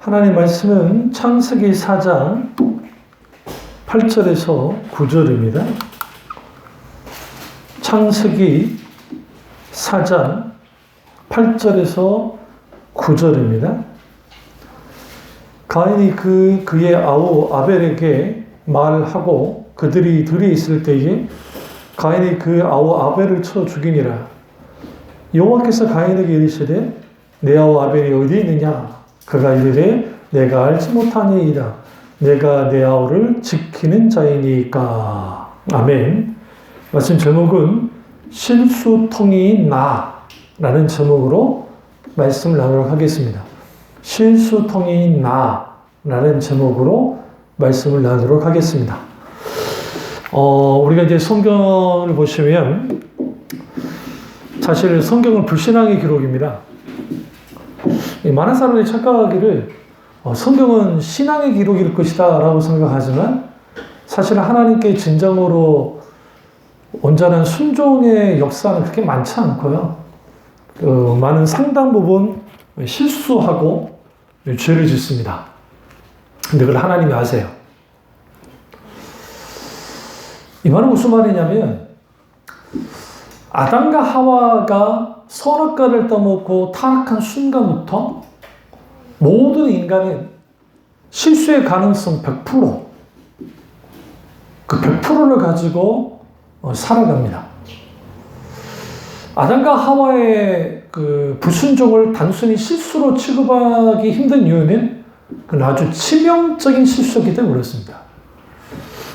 하나님 말씀은 창세기 4장 8절에서 9절입니다. 창세기 4장 8절에서 9절입니다. 가인이 그의 아우 아벨에게 말하고 그들이 들에 있을 때에 가인이 그 아우 아벨을 쳐 죽이니라. 여호와께서 가인에게 이르시되 내 아우 아벨이 어디 있느냐? 그가 이르되 내가 알지 못하니이다. 내가 내 아우를 지키는 자이니까. 아멘. 말씀 제목은 실수통이 나라는 제목으로 말씀을 나누도록 하겠습니다. 실수통이 나라는 제목으로 말씀을 나누도록 하겠습니다. 우리가 이제 성경을 보시면 사실 성경은 불신앙의 기록입니다. 많은 사람들이 착각하기를 성경은 신앙의 기록일 것이다 라고 생각하지만 사실 하나님께 진정으로 온전한 순종의 역사는 그렇게 많지 않고요. 많은 상당 부분 실수하고 죄를 짓습니다. 근데 그걸 하나님이 아세요. 이 말은 무슨 말이냐면 아담과 하와가 선악과를 따먹고 타락한 순간부터 모든 인간은 실수의 가능성 100%, 그 100%를 가지고 살아갑니다. 아담과 하와의 그 불순종을 단순히 실수로 취급하기 힘든 이유는 그건 아주 치명적인 실수였기 때문에 그렇습니다.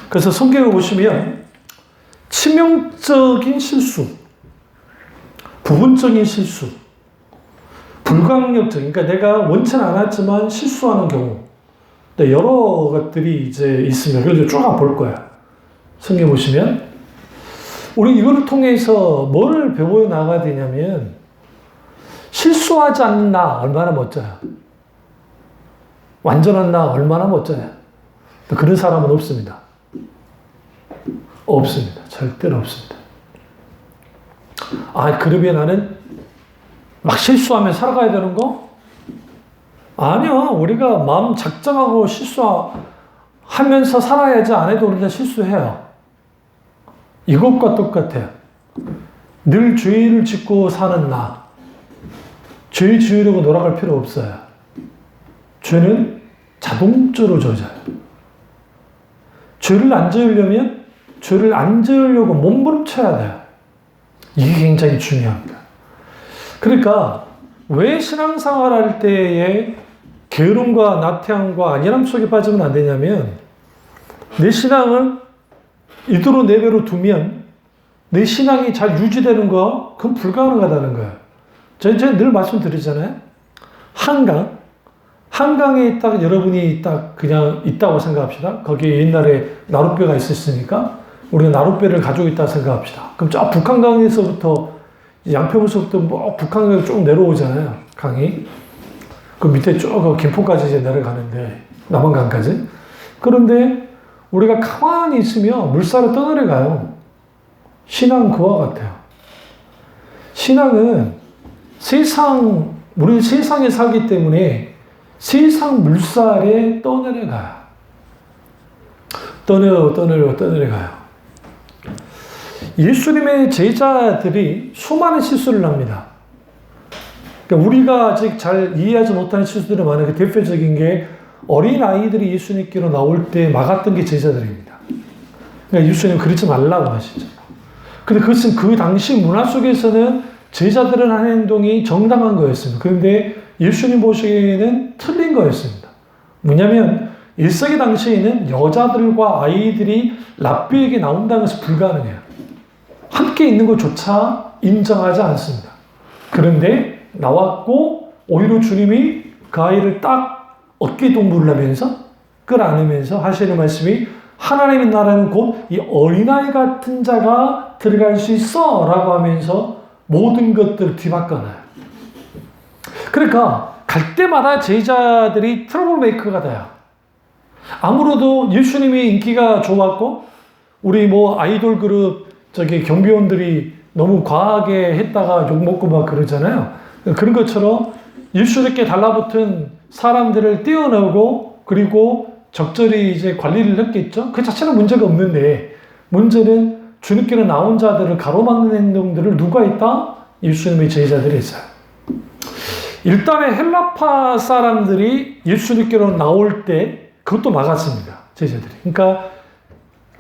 그래서 성경을 보시면 치명적인 실수, 부분적인 실수, 불강력적인, 그러니까 내가 원치는 않았지만 실수하는 경우, 여러 것들이 이제 있습니다. 그래서 쭉 볼 거야. 성경 보시면, 우리 이거를 통해서 뭐를 배워 나가야 되냐면, 실수하지 않는 나 얼마나 멋져요. 완전한 나 얼마나 멋져요. 그런 사람은 없습니다. 없습니다. 절대로 없습니다. 그러면 나는 막 실수하며 살아가야 되는 거? 아니요. 우리가 마음 작정하고 실수하면서 살아야지. 안 해도 우리가 실수해요. 이것과 똑같아요. 늘 죄를 짓고 사는 나. 죄 지으려고 노력할 필요 없어요. 죄는 자동적으로 져져요. 죄를 안 지으려면 죄를 안 지으려고 몸부림쳐야 돼요. 이게 굉장히 중요합니다. 그러니까 왜 신앙생활 할 때에 게으름과 나태함과 안일함 속에 빠지면 안 되냐면 내 신앙을 이대로 내버려 두면 내 신앙이 잘 유지되는 거 그건 불가능하다는 거예요. 제가 늘 말씀드리잖아요. 한강에 딱 여러분이 딱 그냥 있다고 생각합시다. 거기에 옛날에 나룻배가 있었으니까 우리가 나룻배를 가지고 있다고 생각합시다. 그럼 저 북한강에서부터 양평에서부터 뭐 북한강에 쭉 내려오잖아요. 강이. 그 밑에 쭉 김포까지 이제 내려가는데 남한강까지. 그런데 우리가 가만히 있으면 물살을 떠내려가요. 신앙은 그와 같아요. 신앙은 우리는 세상에 살기 때문에 세상 물살에 떠내려가요. 떠내려가요. 예수님의 제자들이 수많은 실수를 합니다. 그러니까 우리가 아직 잘 이해하지 못하는 실수들이 많아요. 대표적인 게 어린아이들이 예수님께로 나올 때 막았던 게 제자들입니다. 그러니까 예수님 그러지 말라고 하시죠. 근데 그것은 그 당시 문화 속에서는 제자들은 하는 행동이 정당한 거였습니다. 그런데 예수님 보시기에는 틀린 거였습니다. 뭐냐면 1세기 당시에는 여자들과 아이들이 랍비에게 나온다는 것이 불가능해요. 함께 있는 것조차 인정하지 않습니다. 그런데 나왔고 오히려 주님이 그 아이를 딱 어깨 동무를 하면서 끌어안으면서 하시는 말씀이 하나님의 나라는 곧 이 어린아이 같은 자가 들어갈 수 있어 라고 하면서 모든 것들을 뒤바꿔놔요. 그러니까 갈 때마다 제자들이 트러블 메이커가 돼요. 아무래도 예수님이 인기가 좋았고 우리 뭐 아이돌 그룹 경비원들이 너무 과하게 했다가 욕먹고 막 그러잖아요. 그런 것처럼 예수님께 달라붙은 사람들을 떼어내고 그리고 적절히 이제 관리를 했겠죠. 그 자체는 문제가 없는데 문제는 주님께로 나온 자들을 가로막는 행동들을 누가 했다? 예수님의 제자들이 했어요. 일단은 헬라파 사람들이 예수님께로 나올 때 그것도 막았습니다. 제자들이. 그러니까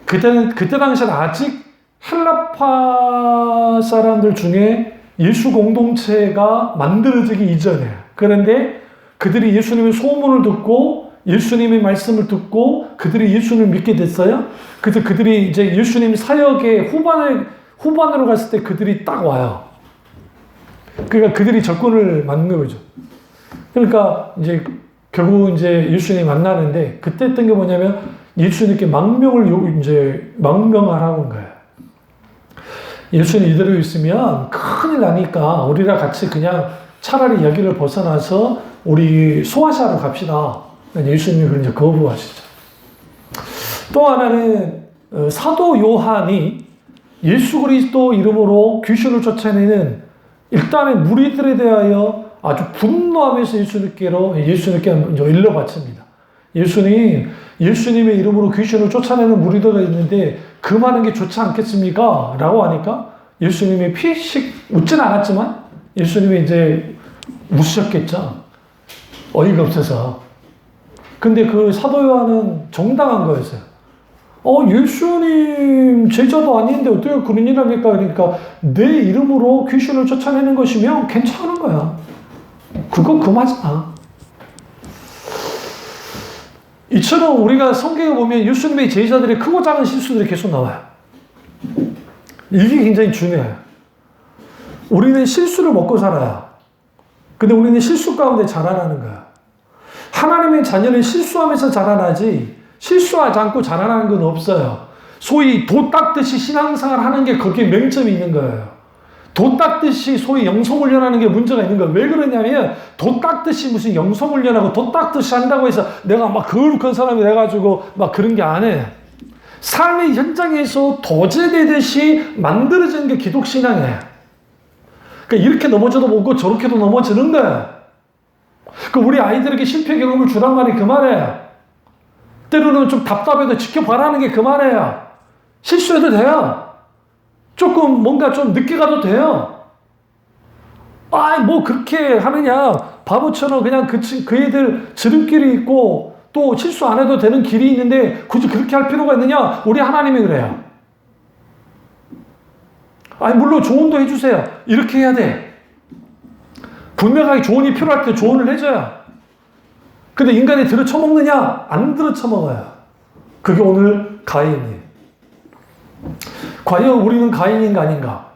그때 당시에는 아직 헬라파 사람들 중에 예수 공동체가 만들어지기 이전에 그런데 그들이 예수님의 소문을 듣고 예수님의 말씀을 듣고 그들이 예수님을 믿게 됐어요. 그래서 그들이 이제 예수님 사역의 후반으로 갔을 때 그들이 딱 와요. 그러니까 그들이 접근을 막는 거죠. 그러니까 이제 결국 이제 예수님 만나는데 그때 했던 게 뭐냐면 예수님께 망명하라는 거예요. 예수님 이대로 있으면 큰일 나니까 우리랑 같이 그냥 차라리 여기를 벗어나서 우리 소아시아로 갑시다. 예수님이 이제 거부하시죠. 또 하나는 사도 요한이 예수 그리스도 이름으로 귀신을 쫓아내는 일단은 무리들에 대하여 아주 분노하면서 예수님께 일러 바칩니다. 예수님의 이름으로 귀신을 쫓아내는 무리들가 있는데 그 많은 게 좋지 않겠습니까? 라고 하니까 예수님이 피식 웃진 않았지만 예수님이 이제 웃으셨겠죠. 어이가 없어서. 근데 그 사도 요한은 정당한 거였어요. 예수님 제자도 아닌데 어떻게 그런 일 합니까? 그러니까 내 이름으로 귀신을 쫓아내는 것이면 괜찮은 거야. 그거 금하잖아. 이처럼 우리가 성경에 보면 예수님의 제자들의 크고 작은 실수들이 계속 나와요. 이게 굉장히 중요해요. 우리는 실수를 먹고 살아요. 근데 우리는 실수 가운데 자라나는 거야. 하나님의 자녀는 실수하면서 자라나지 실수하지 않고 자라나는 건 없어요. 소위 도 닦듯이 신앙생활 하는 게 거기에 맹점이 있는 거예요. 도 닦듯이 소위 영성훈련하는 게 문제가 있는 거예요. 왜 그러냐면 도 닦듯이 무슨 영성훈련하고 도 닦듯이 한다고 해서 내가 막 거룩한 사람이 돼가지고 막 그런 게 아니에요. 삶의 현장에서 도제되듯이 만들어지는 게 기독신앙이에요. 그러니까 이렇게 넘어져도 먹고 저렇게도 넘어지는 거예요. 그 우리 아이들에게 실패 경험을 주란 말이 그 말이에요. 때로는 좀 답답해도 지켜봐라는 게 그 말이에요. 실수해도 돼요. 조금 뭔가 좀 늦게 가도 돼요. 뭐 그렇게 하느냐. 바보처럼 그냥 그 애들 지름길이 있고 또 실수 안 해도 되는 길이 있는데 굳이 그렇게 할 필요가 있느냐. 우리 하나님이 그래요. 물론 조언도 해주세요. 이렇게 해야 돼. 분명하게 조언이 필요할 때 조언을 해줘요. 근데 인간이 들어쳐먹느냐? 안 들어쳐먹어요. 그게 오늘 가인이에요. 과연 우리는 가인인가 아닌가?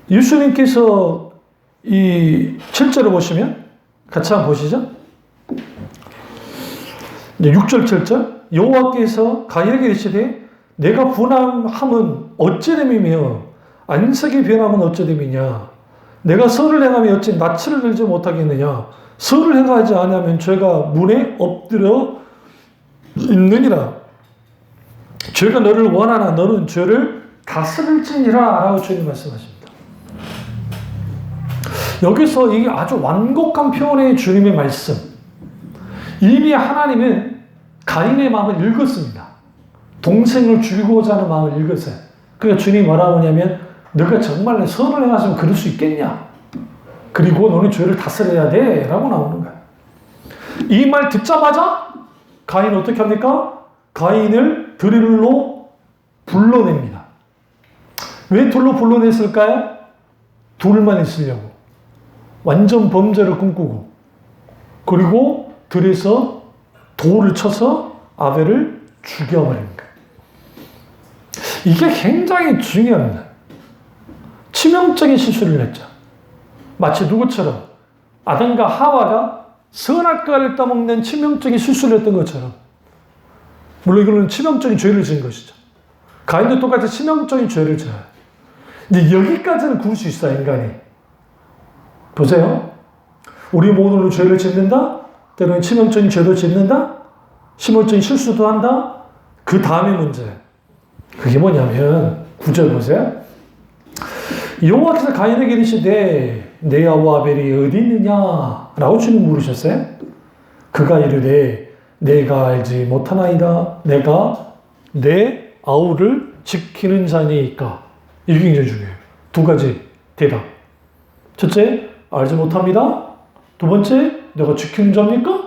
예수님께서 이 7절을 보시면 같이 한번 보시죠. 이제 6절 7절 여호와께서 가인에게 이르시되 내가 분함함은 어찌 됨이며 안색이 변함은 어찌 됨이냐. 내가 선을 행하며 어찌 낯을 들지 못하겠느냐. 선을 행하지 않으면 죄가 문에 엎드려 있느니라. 죄가 너를 원하나 너는 죄를 다스릴지니라 라고 주님 말씀하십니다. 여기서 이게 아주 완곡한 표현의 주님의 말씀. 이미 하나님은 가인의 마음을 읽었습니다. 동생을 죽이고자 하는 마음을 읽었어요. 그러니까 주님이 뭐라고 하냐면 너가 정말 선을 행하시면 그럴 수 있겠냐? 그리고 너는 죄를 다스려야 돼 라고 나오는 거야. 이 말 듣자마자 가인은 어떻게 합니까? 가인을 들로 불러냅니다. 왜 들로 불러냈을까요? 둘만 있으려고. 완전 범죄를 꿈꾸고 그리고 들에서 돌을 쳐서 아벨을 죽여버린 거예요. 이게 굉장히 중요합니다. 치명적인 실수를 했죠. 마치 누구처럼 아담과 하와가 선악과를 따먹는 치명적인 실수를 했던 것처럼. 물론 이거는 치명적인 죄를 지은 것이죠. 가인도 똑같이 치명적인 죄를 져요. 근데 여기까지는 구울 수 있어요, 인간이. 보세요. 우리 모두는 죄를 짓는다? 때로는 치명적인 죄도 짓는다? 치명적인 실수도 한다? 그 다음에 문제. 그게 뭐냐면 9절 보세요. 여호와께서 가인에게 이르시되 내 아우 아벨이 어디 있느냐? 라고 주님 물으셨어요. 그가 이르되 내가 알지 못하나이다. 내가 내 아우를 지키는 자니까. 이게 굉장히 중요해요. 두 가지 대답. 첫째, 알지 못합니다. 두 번째, 내가 지키는 자입니까?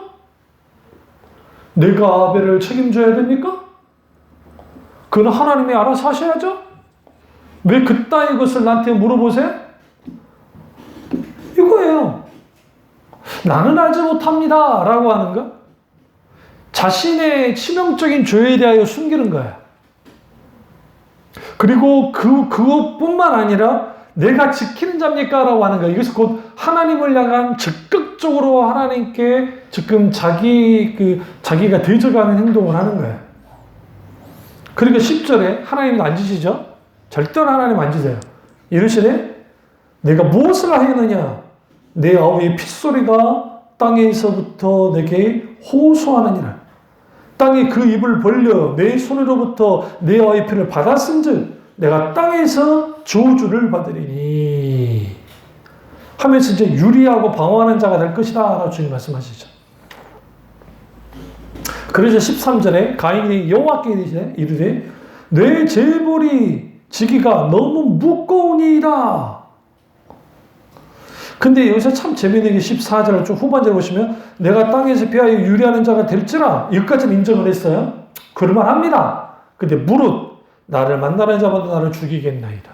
내가 아벨을 책임져야 됩니까? 그건 하나님이 알아서 하셔야죠. 왜 그따위 것을 나한테 물어보세요? 이거예요. 나는 알지 못합니다. 라고 하는 거. 자신의 치명적인 죄에 대하여 숨기는 거예요. 그리고 그것뿐만 아니라 내가 지키는 자입니까? 라고 하는 거예요. 이것은 곧 하나님을 향한 적극적으로 하나님께 지금 자기가 대적하는 행동을 하는 거예요. 그러니까 10절에 하나님도 안 지시죠? 절대로 하나님 안 지세요. 이르시되 내가 무엇을 하였느냐? 내 아우의 핏소리가 땅에서부터 내게 호소하느니라. 땅이 그 입을 벌려 내 손으로부터 내 아우의 피를 받았은즉 내가 땅에서 저주를 받으리니 하면서 이제 유리하고 방어하는 자가 될 것이다 라고 주님 말씀하시죠. 그래서 13절에 가인이 여호와께 이르되 내 재물이 지기가 너무 무거우니이다. 근데 여기서 참 재미있는 게 14절 좀 후반절에 보시면 내가 땅에서 피하여 유리하는 자가 될지라 여기까지는 인정을 했어요. 그럴만합니다. 근데 무릇 나를 만나는 자마다 나를 죽이겠나이다.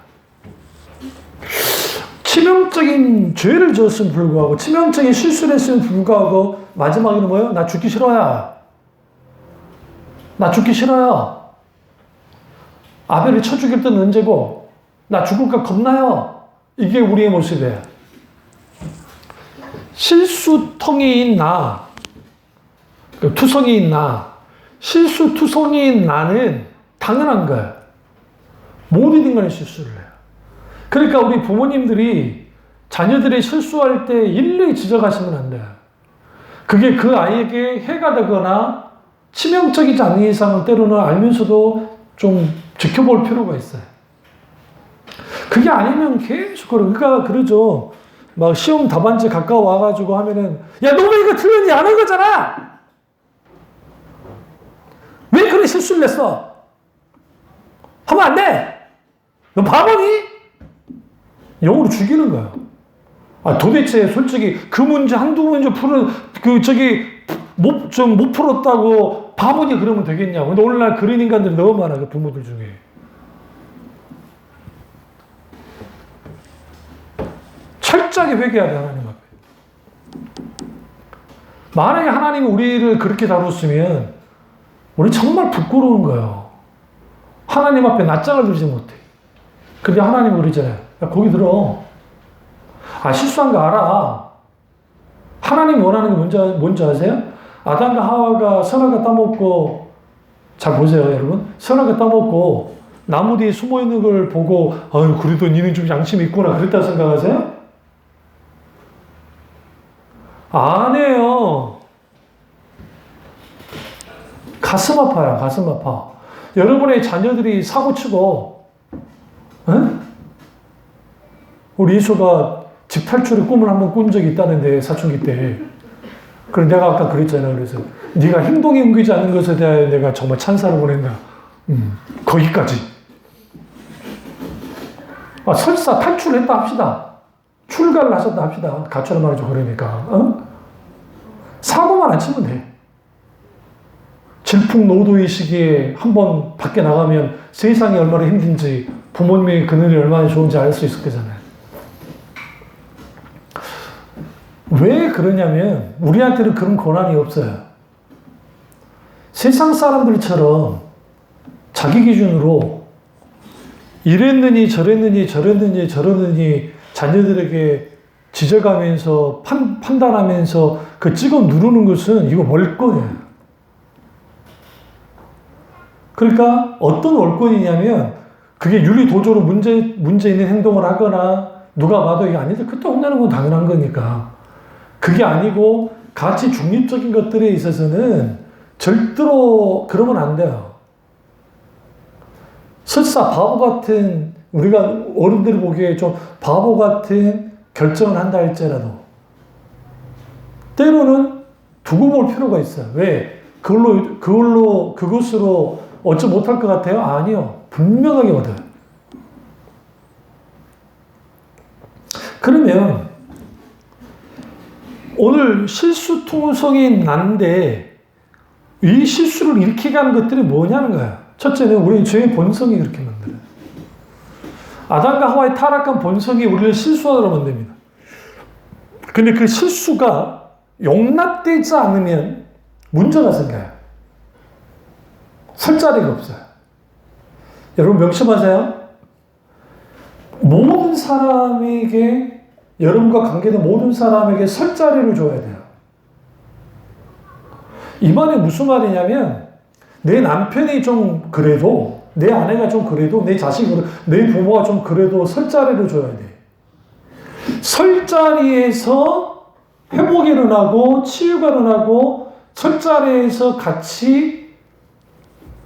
치명적인 죄를 지었음에 불구하고 치명적인 실수를 했음에 불구하고 마지막에는 뭐예요? 나 죽기 싫어요. 나 죽기 싫어요. 아벨을 쳐 죽일 때는 언제고 나 죽을까 겁나요. 이게 우리의 모습이에요. 실수통이인 나, 투성이인 나, 실수투성이인 나는 당연한 거예요. 모든 인간이 실수를 해요. 그러니까 우리 부모님들이 자녀들이 실수할 때 일일이 지적하시면 안 돼요. 그게 그 아이에게 해가 되거나 치명적이지 않은 이상은 때로는 알면서도 좀 지켜볼 필요가 있어요. 그게 아니면 계속 그러니까 그러죠. 막 시험 답안지 가까워 와가지고 하면은 야, 너 왜 이거 틀렸니? 안 한 거잖아. 왜 그런 실수를 했어? 하면 안 돼. 너 바보니? 영어로 죽이는 거예요. 아, 도대체 솔직히 그 문제 한두 문제 푸는 못 풀었다고 바보니 그러면 되겠냐고. 근데 오늘날 그런 인간들이 너무 많아, 그 부모들 중에. 철저하게 회개해야 돼, 하나님 앞에. 만약에 하나님이 우리를 그렇게 다뤘으면 우리 정말 부끄러운 거예요. 하나님 앞에 낯장을 들지 못해. 근데 하나님이 그러잖아요. 야, 거기 들어. 아, 실수한 거 알아. 하나님 원하는 게 뭔지 아세요? 아담과 하와가 선악과 따먹고, 잘 보세요, 여러분. 선악과 따먹고 나무 뒤에 숨어 있는 걸 보고, 아유, 그래도 니는 좀 양심이 있구나. 그랬다 생각하세요? 아니에요. 가슴 아파요, 가슴 아파. 여러분의 자녀들이 사고치고, 에? 우리 이수가 집 탈출의 꿈을 한번 꾼 적이 있다는데, 사춘기 때. 그래, 내가 아까 그랬잖아요. 그래서 네가 행동에 옮기지 않는 것에 대하여 내가 정말 찬사를 보낸다. 거기까지. 아, 설사 탈출했다 합시다. 출가를 하셨다 합시다. 가출을 말이죠. 그러니까. 사고만 안 치면 돼. 질풍노도의 시기에 한번 밖에 나가면 세상이 얼마나 힘든지 부모님의 그늘이 얼마나 좋은지 알 수 있을 거잖아요. 왜 그러냐면 우리한테는 그런 권한이 없어요. 세상 사람들처럼 자기 기준으로 이랬느니 저랬느니 자녀들에게 지적하면서 판단하면서 그 찍어 누르는 것은 이거 월권이에요. 그러니까 어떤 월권이냐면 그게 윤리도저로 문제 있는 행동을 하거나 누가 봐도 이게 아닌데 그때 혼나는 건 당연한 거니까. 그게 아니고 가치 중립적인 것들에 있어서는 절대로 그러면 안 돼요. 설사 바보 같은, 우리가 어른들이 보기에 좀 바보 같은 결정을 한다 할지라도 때로는 두고 볼 필요가 있어요. 왜? 그것으로 얻지 못할 것 같아요? 아니요. 분명하게 얻어요. 그러면 오늘 실수통성이 난데 이 실수를 일으키게 하는 것들이 뭐냐는 거야. 첫째는 우리 죄의 본성이 그렇게 만들어요. 아담과 하와의 타락한 본성이 우리를 실수하도록 만듭니다. 근데 그 실수가 용납되지 않으면 문제가 생겨요. 설 자리가 없어요. 여러분 명심하세요. 모든 사람에게, 여러분과 관계된 모든 사람에게 설 자리를 줘야 돼요. 이 말이 무슨 말이냐면, 내 남편이 좀 그래도, 내 아내가 좀 그래도, 내 자식이, 내 부모가 좀 그래도 설 자리를 줘야 돼. 설 자리에서 회복이 일어나고, 치유가 일어나고, 설 자리에서 같이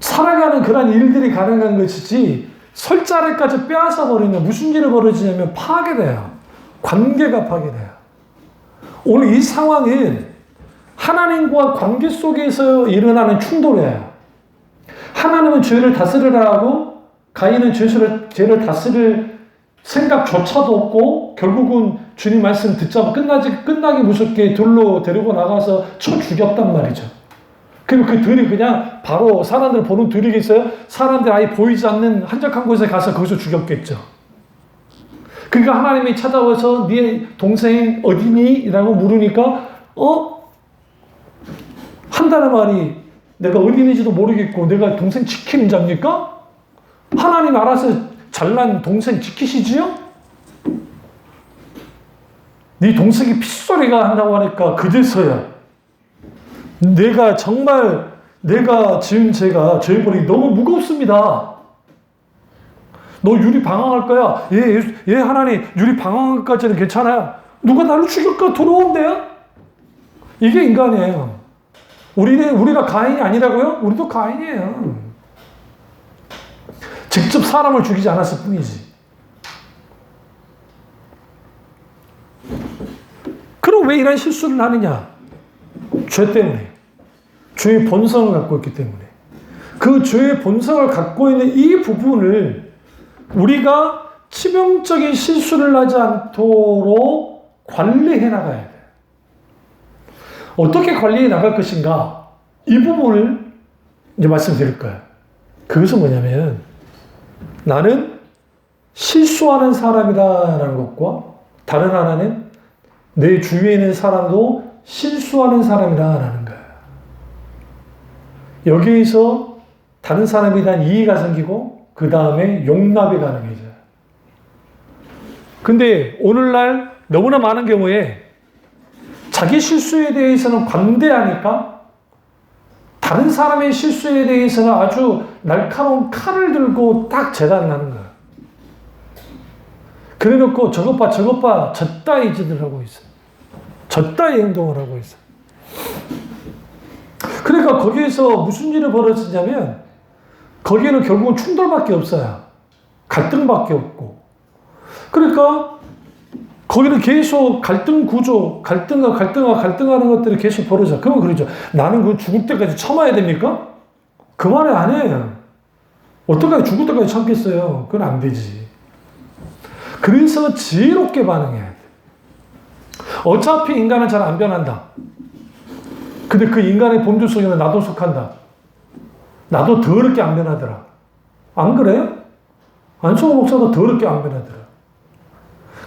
살아가는 그런 일들이 가능한 것이지, 설 자리까지 빼앗아 버리면 무슨 일이 벌어지냐면 파괴돼요. 관계가 파괴돼요. 오늘 이 상황은 하나님과 관계 속에서 일어나는 충돌이에요. 하나님은 죄를 다스리라 하고 가인은 죄를 다스릴 생각조차도 없고 결국은 주님 말씀 듣자마자 끝나기 무섭게 들로 데리고 나가서 쳐 죽였단 말이죠. 그리고 그 들이 그냥 바로 사람들 보는 들이겠어요? 사람들 아예 보이지 않는 한적한 곳에 가서 거기서 죽였겠죠. 그러니까 하나님이 찾아와서 네 동생 어디니? 라고 물으니까 한다는 말이 내가 어디인지도 모르겠고 내가 동생 지키는 자입니까? 하나님 알아서 잘난 동생 지키시지요? 네 동생이 핏소리가 한다고 하니까 그제서야 내가 지은 죄가 죄벌이 너무 무겁습니다. 너 유리 방황할 거야. 예, 하나님 유리 방황할 것까지는 괜찮아요. 누가 나를 죽일까 두려운데요? 이게 인간이에요. 우리가 가인이 아니라고요? 우리도 가인이에요. 직접 사람을 죽이지 않았을 뿐이지. 그럼 왜 이런 실수를 하느냐? 죄 때문에. 죄의 본성을 갖고 있기 때문에. 그 죄의 본성을 갖고 있는 이 부분을 우리가 치명적인 실수를 하지 않도록 관리해 나가야 돼요. 어떻게 관리해 나갈 것인가? 이 부분을 이제 말씀드릴 거예요. 그것은 뭐냐면 나는 실수하는 사람이다라는 것과 다른 하나는 내 주위에 있는 사람도 실수하는 사람이다라는 거예요. 여기에서 다른 사람에 대한 이해가 생기고 그 다음에 용납이 가능해져요. 근데 오늘날 너무나 많은 경우에 자기 실수에 대해서는 관대하니까 다른 사람의 실수에 대해서는 아주 날카로운 칼을 들고 딱 재단을 하는 거예요. 그래 놓고 저것 봐 저따위 짓을 하고 있어요. 저따위 행동을 하고 있어요. 그러니까 거기에서 무슨 일이 벌어지냐면 거기에는 결국은 충돌밖에 없어요. 갈등밖에 없고. 그러니까 거기는 계속 갈등 구조, 갈등하는 것들이 계속 벌어져. 그러면 그러죠. 나는 그 죽을 때까지 참아야 됩니까? 그 말이 아니에요. 어떡하게 죽을 때까지 참겠어요? 그건 안 되지. 그래서 지혜롭게 반응해야 돼. 어차피 인간은 잘 안 변한다. 근데 그 인간의 범죄 속에는 나도 속한다. 나도 더럽게 안 변하더라. 안 그래요? 안성호 목사도 더럽게 안 변하더라.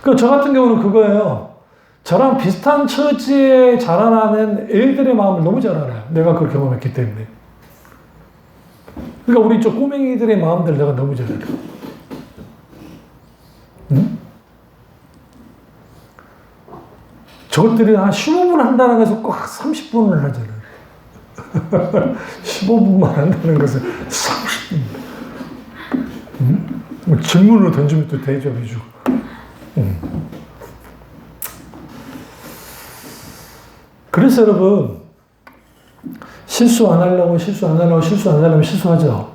그 저 같은 경우는 그거예요. 저랑 비슷한 처지에 자라나는 애들의 마음을 너무 잘 알아요. 내가 그걸 경험했기 때문에. 그러니까 우리 저 꼬맹이들의 마음들 내가 너무 잘 알아요. 응? 저것들이 한 15분 한다는 것을 꼭 30분을 하잖아요. 15분만 한다는 것을 30분. 응? 뭐 질문을 던지면 또 대접해주고. 그래서 여러분, 실수 안 하려면 실수하죠.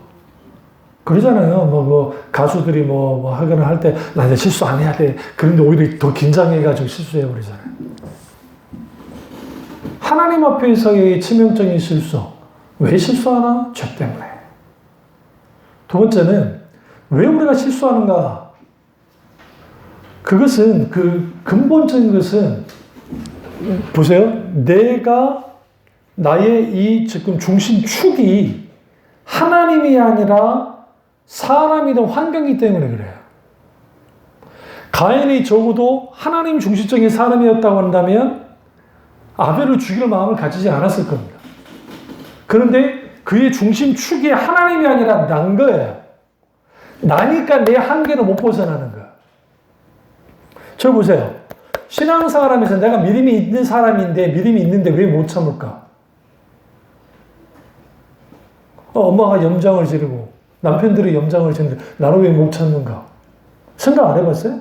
그러잖아요. 가수들이 하거나 할 때, 나 이제 실수 안 해야 돼. 그런데 오히려 더 긴장해가지고 실수해버리잖아요. 하나님 앞에서의 치명적인 실수. 왜 실수하나? 죄 때문에. 두 번째는, 왜 우리가 실수하는가? 그것은, 근본적인 것은, 보세요. 나의 이 지금 중심축이 하나님이 아니라 사람이든 환경이기 때문에 그래요. 가인이 적어도 하나님 중심적인 사람이었다고 한다면 아벨을 죽일 마음을 가지지 않았을 겁니다. 그런데 그의 중심축이 하나님이 아니라 난 거예요. 나니까 내 한계를 못 벗어나는 거예요. 저 보세요. 신앙생활하면서 내가 믿음이 있는 사람인데 믿음이 있는데 왜 못 참을까? 엄마가 염장을 지르고 남편들이 염장을 지르는데 나는 왜 못 참는가? 생각 안 해봤어요?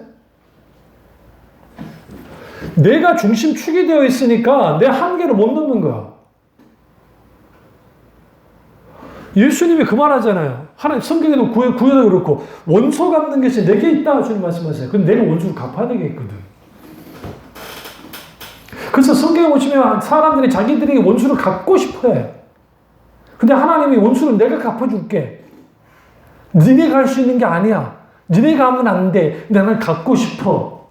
내가 중심축이 되어 있으니까 내 한계를 못 넘는 거야. 예수님이 그 말 하잖아요. 하나님 성경에도 구약에도 그렇고 원수 갚는 것이 내게 있다 주님 말씀하세요. 근데 내가 원수를 갚아야 되겠거든. 그래서 성경에 보시면 사람들이 자기들이 원수를 갚고 싶어해. 근데 하나님이 원수는 내가 갚아줄게. 니네가 할 수 있는 게 아니야. 니네가 하면 안 돼. 근데 나는 갚고 싶어.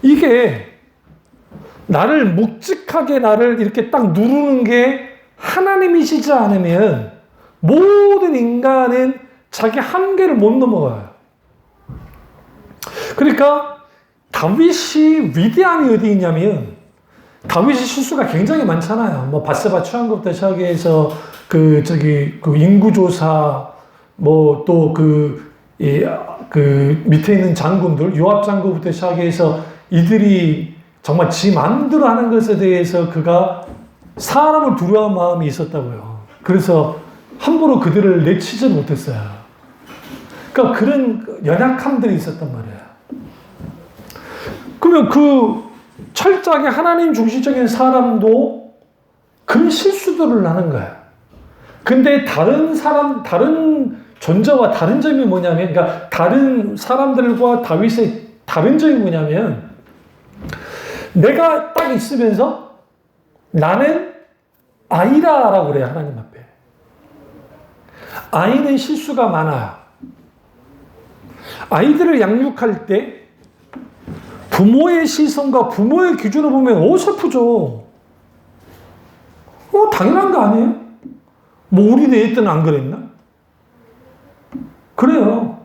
이게 나를 묵직하게 나를 이렇게 딱 누르는 게 하나님이시지 않으면 모든 인간은 자기 한계를 못 넘어가요. 그러니까 다윗이 위대함이 어디 있냐면 다윗의 실수가 굉장히 많잖아요. 바세바 취한 것부터 시작해서 인구조사, 또 밑에 있는 장군들, 요압 장군부터 시작해서 이들이 정말 지 마음대로 하는 것에 대해서 그가 사람을 두려워한 마음이 있었다고요. 그래서 함부로 그들을 내치지 못했어요. 그러니까 그런 연약함들이 있었단 말이에요. 그러면 그 철저하게 하나님 중심적인 사람도 그런 실수들을 하는 거예요. 근데 다른 존재와 다른 점이 뭐냐면, 그러니까 다른 사람들과 다윗의 다른 점이 뭐냐면, 내가 딱 있으면서 나는 아이라라고 그래요, 하나님 앞에. 아이는 실수가 많아요. 아이들을 양육할 때 부모의 시선과 부모의 기준을 보면 어설프죠. 당연한 거 아니에요? 우리 애 때는 안 그랬나? 그래요.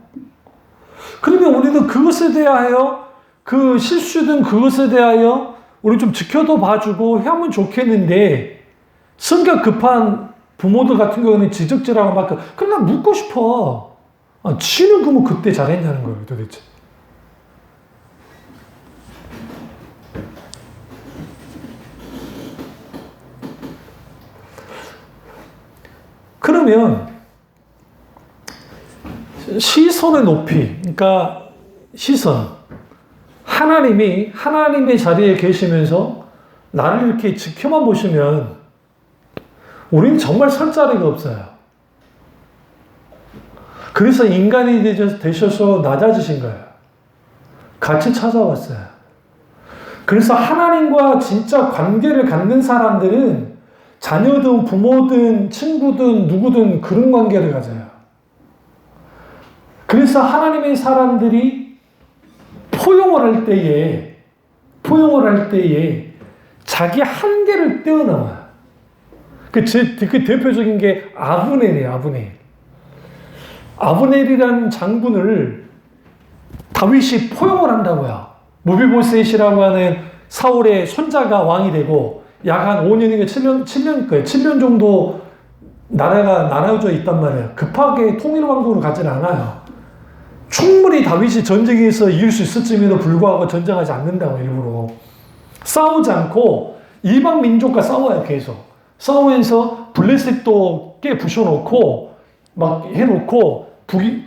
그러면 우리는 그것에 대하여, 그 실수든 그것에 대하여 우리 좀 지켜도 봐주고 하면 좋겠는데, 성격 급한 부모들 같은 경우는 지적질하고 막, 그럼 나 묻고 싶어. 지는 그러면 그때 잘했냐는 거예요, 도대체. 그러면 시선의 높이, 그러니까 시선, 하나님이 하나님의 자리에 계시면서 나를 이렇게 지켜만 보시면 우리는 정말 설 자리가 없어요. 그래서 인간이 되셔서 낮아지신 거예요. 같이 찾아왔어요. 그래서 하나님과 진짜 관계를 갖는 사람들은 자녀든 부모든 친구든 누구든 그런 관계를 가져요. 그래서 하나님의 사람들이 포용을 할 때에 자기 한계를 뛰어넘어요. 그 대표적인 게 아브넬이에요, 아브넬. 아브넬이라는 장군을 다윗이 포용을 한다고요. 무비보셋이라고 하는 사울의 손자가 왕이 되고 약 한 5년인가 7년 정도 나라가 나눠져 있단 말이에요. 급하게 통일왕국으로 가지는 않아요. 충분히 다윗이 전쟁에서 이길 수 있었음에도 불구하고 전쟁하지 않는다고 일부러. 싸우지 않고 이방 민족과 싸워요, 계속. 싸우면서 블레셋도 깨 부셔놓고 막 해놓고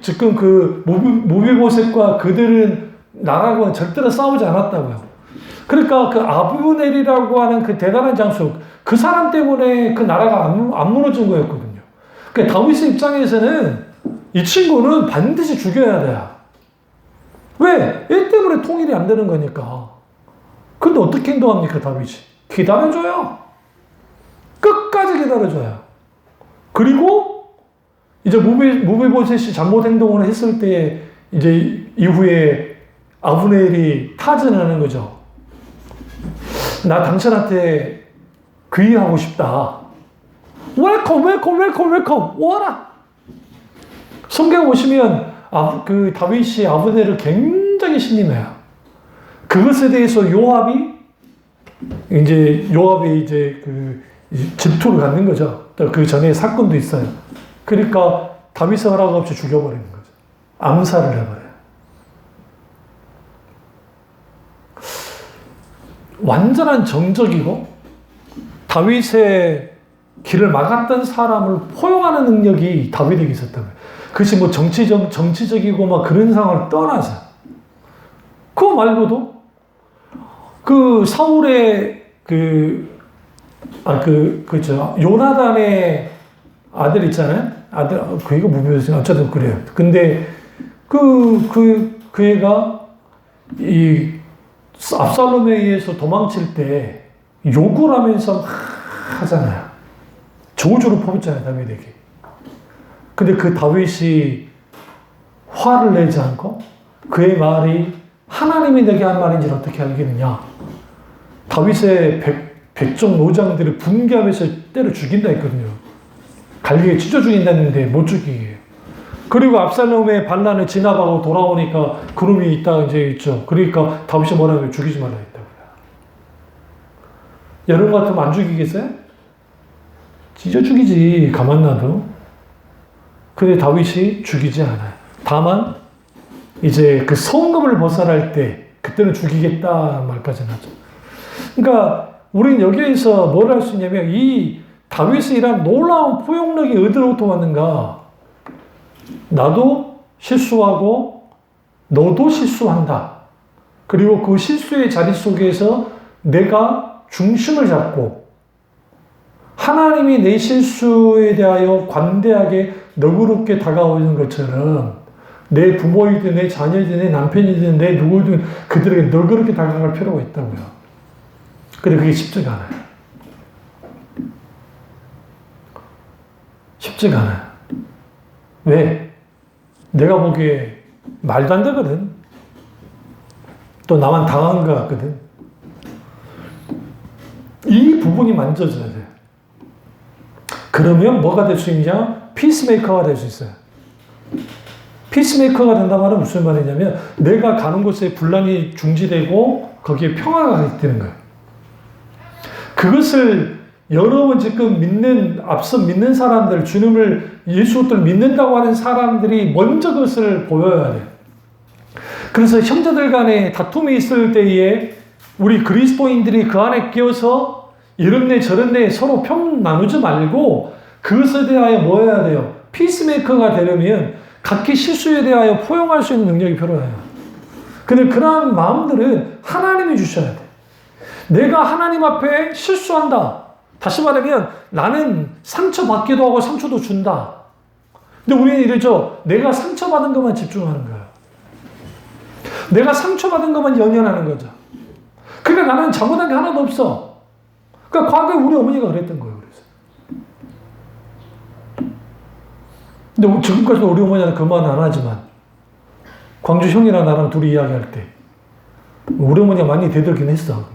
지금 그 무비보셋과 그들은 나라하고는 절대로 싸우지 않았다고요. 그러니까 그 아브넬이라고 하는 그 대단한 장수, 그 사람 때문에 그 나라가 안 무너진 거였거든요. 그러니까 다윗의 입장에서는 이 친구는 반드시 죽여야 돼요. 왜? 얘 때문에 통일이 안 되는 거니까. 근데 어떻게 행동합니까, 다윗이? 기다려줘요. 끝까지 기다려줘요. 그리고 이제 무비보셋이 잘못 행동을 했을 때 이제 이후에 아브넬이 타진하는 거죠. 나 당신한테 귀의하고 싶다. 웰컴, 웰컴, 웰컴, 웰컴. 오라. 성경 보시면 그 다윗이 아브넬을 굉장히 신임해요. 그것에 대해서 요압이 이제 그 질투를 갖는 거죠. 그 전에 사건도 있어요. 그러니까 다윗의 허락 없이 죽여버리는 거죠. 암살을 해버려요. 완전한 정적이고 다윗의 길을 막았던 사람을 포용하는 능력이 다윗에게 있었다고요. 그것이 뭐 정치적이고 막 그런 상황을 떠나서. 그거 말고도 그 사울의 요나단의 아들 있잖아요. 아들, 그 애가 무비보셋이 어쨌든 그래요. 근데 그 애가 이 압살롬에 의해서 도망칠 때 욕을 하면서 하잖아요. 저주를 퍼붓잖아요, 다윗에게. 근데 그 다윗이 화를 내지 않고 그의 말이 하나님이 내게 한 말인지를 어떻게 알겠느냐. 다윗의 백종 노장들을 분개하면서 때려 죽인다 했거든요. 갈기에 찢어 죽인다는데 못 죽이게. 그리고 압살롬의 반란을 진압하고 돌아오니까 그놈이 있다 이제 있죠. 그러니까 다윗이 뭐라고 죽이지 말라 했다고요. 여러분 같으면 안 죽이겠어요? 찢어 죽이지, 가만 놔도. 근데 다윗이 죽이지 않아요. 다만 이제 그 성급을 벗어날 때 그때는 죽이겠다 말까지는 하죠. 그러니까 우리는 여기에서 뭘 할 수 있냐면 이 다윗의 이런 놀라운 포용력이 어디로부터 왔는가? 나도 실수하고 너도 실수한다. 그리고 그 실수의 자리 속에서 내가 중심을 잡고 하나님이 내 실수에 대하여 관대하게 너그럽게 다가오는 것처럼 내 부모이든 내 자녀이든 내 남편이든 내 누구든 그들에게 너그럽게 다가갈 필요가 있다고요. 근데 그게 쉽지가 않아요. 쉽지가 않아요. 왜? 내가 보기에 말도 안 되거든. 또 나만 당한 것 같거든. 이 부분이 만져져야 돼. 그러면 뭐가 될 수 있냐? 피스메이커가 될 수 있어요. 피스메이커가 된다 말은 무슨 말이냐면 내가 가는 곳에 분란이 중지되고 거기에 평화가 되는 거예요. 그것을 여러분 지금 앞서 믿는 사람들, 주님을, 예수를 믿는다고 하는 사람들이 먼저 그것을 보여야 돼요. 그래서 형제들 간에 다툼이 있을 때에 우리 그리스도인들이 그 안에 끼어서 이런네 저런네 서로 평 나누지 말고 그것에 대하여 뭐 해야 돼요? 피스메이커가 되려면 각기 실수에 대하여 포용할 수 있는 능력이 필요해요. 근데 그러한 마음들은 하나님이 주셔야 돼. 내가 하나님 앞에 실수한다. 다시 말하면 나는 상처받기도 하고 상처도 준다. 근데 우리는 이러죠. 내가 상처받은 것만 집중하는 거예요. 내가 상처받은 것만 연연하는 거죠. 그러니까 나는 잘못한 게 하나도 없어. 그러니까 과거에 우리 어머니가 그랬던 거예요. 근데 지금까지도 우리 어머니는 그 말은 안 하지만 광주 형이랑 나랑 둘이 이야기할 때 우리 어머니가 많이 되돌긴 했어.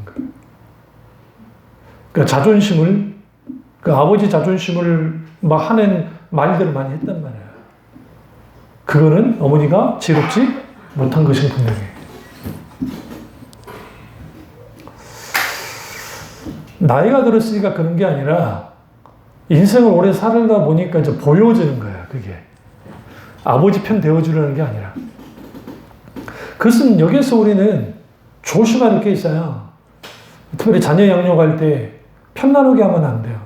그러니까 자존심을, 그 아버지 자존심을 막 하는 말들을 많이 했단 말이에요. 그거는 어머니가 지혜롭지 못한 것은 분명해. 나이가 들었으니까 그런 게 아니라 인생을 오래 살다 보니까 이제 보여지는 거야, 그게. 아버지 편 되어주려는 게 아니라. 그것은 여기서 우리는 조심할 게 있어요. 특별히 자녀 양육할 때 편나누게 하면 안 돼요.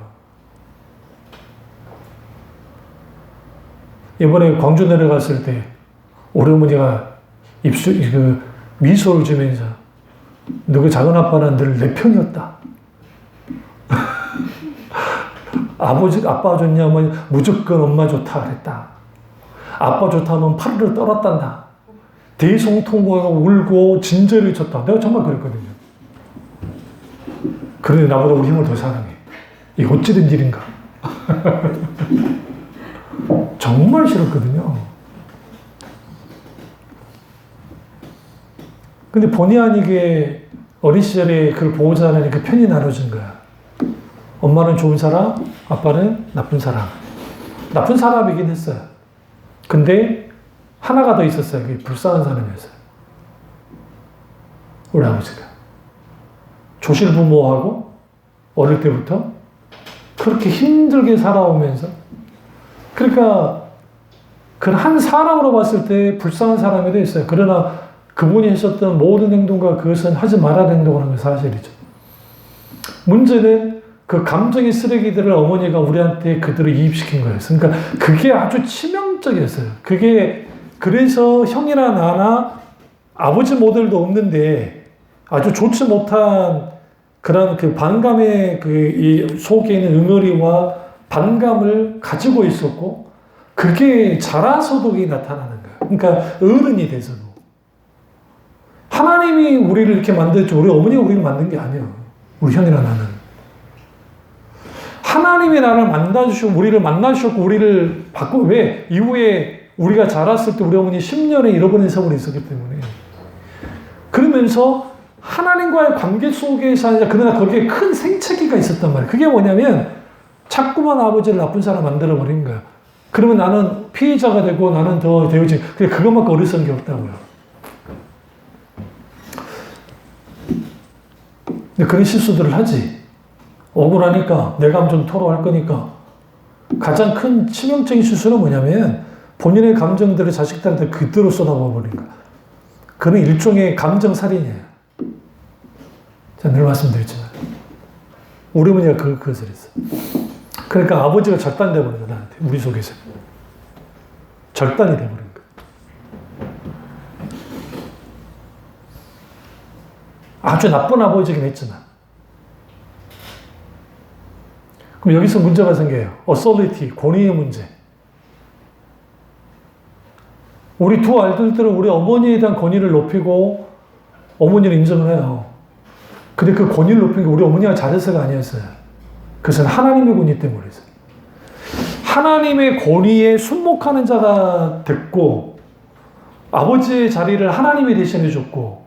이번에 광주 내려갔을 때 우리 어머니가 미소를 주면서 너그 작은 아빠는 늘 내 편이었다. 아빠 좋냐면 무조건 엄마 좋다 그랬다. 아빠 좋다 하면 파르르 떨었단다. 대성통곡하고 울고 진저리 쳤다. 내가 정말 그랬거든요. 그런데 나보다 우리 형을 더 사랑해. 이게 어찌된 일인가. 정말 싫었거든요. 근데 본의 아니게 어린 시절에 그걸 보고자 하니 그 편이 나눠진 거야. 엄마는 좋은 사람, 아빠는 나쁜 사람. 나쁜 사람이긴 했어요. 근데 하나가 더 있었어요. 그게 불쌍한 사람이었어요. 우리 아버지가. 조실부모하고 어릴 때부터 그렇게 힘들게 살아오면서 그러니까 그 한 사람으로 봤을 때 불쌍한 사람이 돼 있어요. 그러나 그분이 했었던 모든 행동과 그것은 하지 말아야 행동을 하는 게 사실이죠. 문제는 그 감정의 쓰레기들을 어머니가 우리한테 그대로 이입시킨 거예요. 그러니까 그게 아주 치명적이었어요. 그게 그래서 형이나 나나 아버지 모델도 없는데 아주 좋지 못한 그런 그 반감의 이 속에 있는 응어리와 반감을 가지고 있었고 그게 자라서도 그게 나타나는 거예요. 그러니까 어른이 돼서도. 하나님이 우리를 이렇게 만들었죠. 우리 어머니가 우리를 만든 게 아니에요. 우리 형이나 나는. 하나님이 나를 만나주시고 우리를 만나주셨고 우리를 바꾸고 왜? 이후에 우리가 자랐을 때 우리 어머니 10년의 잃어버린 세월이 있었기 때문에. 그러면서 하나님과의 관계 속에서 아니라 그러나 거기에 큰 생채기가 있었단 말이에요. 그게 뭐냐면 자꾸만 아버지를 나쁜 사람 만들어버린 거야. 그러면 나는 피해자가 되고 나는 더 되어지. 그냥 그것만큼 어리석은 게 없다고요. 근데 그런 실수들을 하지. 억울하니까 내 감정 토로할 거니까. 가장 큰 치명적인 실수는 뭐냐면 본인의 감정들을 자식들한테 그대로 쏟아부어 버린 거야. 그는 일종의 감정살인이에요. 제가 늘 말씀드렸지만 우리 어머니가 그것을 했어. 그러니까 아버지가 절단돼 버린 거야 나한테. 우리 속에서 절단이 돼 버린 거야. 아주 나쁜 아버지긴 했지만 그럼 여기서 문제가 생겨요. 어소리티, 권위의 문제. 우리 두 아이들은 우리 어머니에 대한 권위를 높이고 어머니를 인정을 해요. 근데 그 권위를 높인 게 우리 어머니가 잘해서가 아니었어요. 그것은 하나님의 권위 때문이었어요. 하나님의 권위에 순목하는 자가 됐고 아버지의 자리를 하나님이 대신해 줬고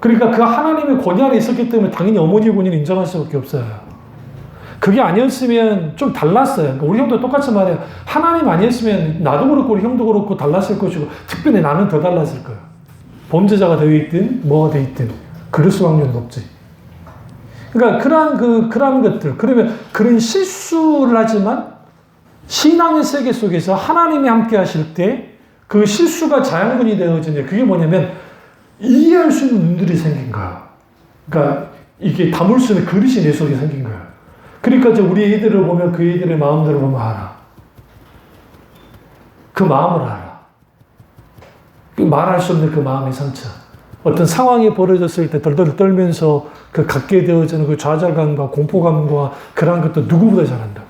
그러니까 그 하나님의 권위 안에 있었기 때문에 당연히 어머니의 권위를 인정할 수밖에 없어요. 그게 아니었으면 좀 달랐어요. 그러니까 우리 형도 똑같이 말해요. 하나님 아니었으면 나도 그렇고 우리 형도 그렇고 달랐을 것이고 특별히 나는 더 달랐을 거예요. 범죄자가 되어 있든 뭐가 되어 있든 그럴 수 확률이 높지. 그러니까 그러한 것들 그러면 그런 실수를 하지만 신앙의 세계 속에서 하나님이 함께 하실 때 그 실수가 자양분이 되어지냐. 그게 뭐냐면 이해할 수 있는 눈들이 생긴 거야. 그러니까 이게 담을 수 있는 그릇이 내 속에 생긴 거야. 그러니까 이제 우리 애들을 보면 그 애들의 마음들을 보면 알아. 그 마음을 알아. 말할 수 없는 그 마음의 상처. 어떤 상황이 벌어졌을 때 덜덜 떨면서 그 갖게 되어지는 그 좌절감과 공포감과 그런 것도 누구보다 잘한다고.